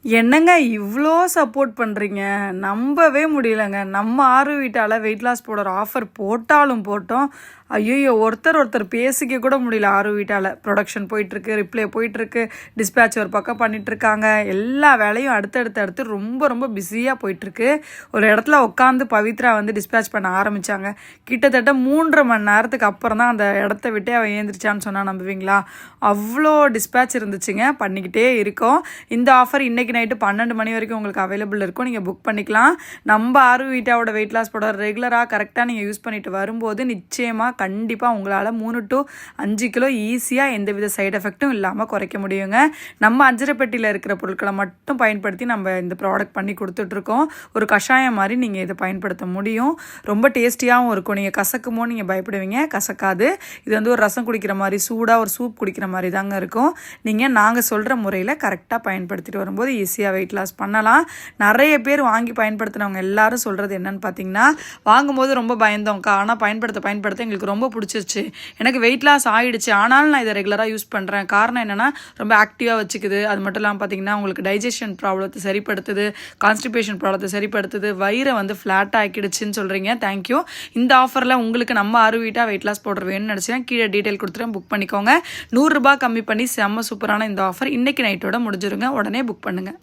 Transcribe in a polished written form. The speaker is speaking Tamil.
என்னங்க இவ்ளோ சப்போர்ட் பண்ணுறீங்க? நம்பவே முடியலங்க. நம்ம ஆர்வி வீட்டால வெயிட் லாஸ் பவுடர் ஆஃபர் போட்டாலும் போட்டோம். ஐய்யய்யோ! ஒருத்தர் பேசிக்க கூட முடியல ஆர்வி வீட்டால. ப்ரொடக்ஷன் போயிட்டுருக்கு, ரிப்ளே போயிட்டுருக்கு, டிஸ்பேட்ச் ஒரு பக்கம் பண்ணிட்டுருக்காங்க. எல்லா வேலையும் அடுத்து ரொம்ப பிஸியாக போயிட்டுருக்கு. ஒரு இடத்துல உட்காந்து பவித்ரா வந்து டிஸ்பேட்ச் பண்ண ஆரம்பித்தாங்க. கிட்டத்தட்ட 3.5 மணி நேரத்துக்கு அப்புறம் தான் அந்த இடத்த விட்டே அவள் ஏந்திரிச்சான்னு சொன்னால் நம்புவீங்களா? அவ்வளோ டிஸ்பேட்ச் இருந்துச்சுங்க. பண்ணிக்கிட்டே இருக்கோம். இந்த ஆஃபர் இன்றைக்கி நைட்டு 12 மணி வரைக்கும் உங்களுக்கு அவைலபிள் இருக்கும். நீங்கள் புக் பண்ணிக்கலாம். நம்ம ஆர்வி வீட்டாவோட வெயிட் லாஸ் பவுடர் ரெகுலராக கரெக்டாக நீங்கள் யூஸ் பண்ணிட்டு வரும்போது நிச்சயமாக கண்டிப்பாக உங்களால் 3 to 5 கிலோ ஈஸியாக எந்தவித சைடு எஃபெக்ட்டும் இல்லாமல் குறைக்க முடியுங்க. நம்ம அஞ்சரைப்பெட்டியில் இருக்கிற பொருட்களை மட்டும் பயன்படுத்தி நம்ம இந்த ப்ராடக்ட் பண்ணி கொடுத்துட்ருக்கோம். ஒரு கஷாயம் மாதிரி நீங்கள் இதை பயன்படுத்த முடியும். ரொம்ப டேஸ்டியாகவும் இருக்கும். நீங்கள் கசக்குமோ நீங்கள் பயப்படுவீங்க, கசக்காது. இது வந்து ஒரு ரசம் குடிக்கிற மாதிரி, சூடாக ஒரு சூப் குடிக்கிற மாதிரி தாங்க இருக்கும். நாங்கள் சொல்கிற முறையில் கரெக்டாக பயன்படுத்திட்டு வரும்போது ஈஸியாக வெயிட் லாஸ் பண்ணலாம். நிறைய பேர் வாங்கி பயன்படுத்தினவங்க எல்லாரும் சொல்கிறது என்னன்னு பார்த்தீங்கன்னா, வாங்கும்போது ரொம்ப பயந்தோம்க்கா, ஆனால் பயன்படுத்த எங்களுக்கு ரொம்ப பிடிச்சிருச்சு, எனக்கு வெயிட் லாஸ் ஆகிடுச்சு, ஆனாலும் நான் இதை ரெகுலராக யூஸ் பண்ணுறேன். காரணம் என்னென்னா ரொம்ப ஆக்டிவாக வச்சுக்குது. அது மட்டும் இல்லாமல் பார்த்தீங்கன்னா உங்களுக்கு டைஜஷன் ப்ராப்ளத்தை சரிப்படுத்துது, கான்ஸ்டிபேஷன் ப்ராப்ளத்தை சரிப்படுத்துது, வயிறை வந்து ஃப்ளாட்டாக ஆக்கிடுச்சுன்னு சொல்கிறீங்க. தேங்க்யூ. இந்த ஆஃபரில் உங்களுக்கு நம்ம ஆர்விட்டா வெயிட் லாஸ் பவுடர் வேணும்னு நினச்சினா கீழே டீட்டெயில் கொடுத்துட்டு புக் பண்ணிக்கோங்க. 100 ரூபாய் கம்மி பண்ணி செம்ம சூப்பரான இந்த ஆஃபர் இன்றைக்கி நைட்டோட முடிஞ்சிருங்க. உடனே புக் பண்ணுங்கள்.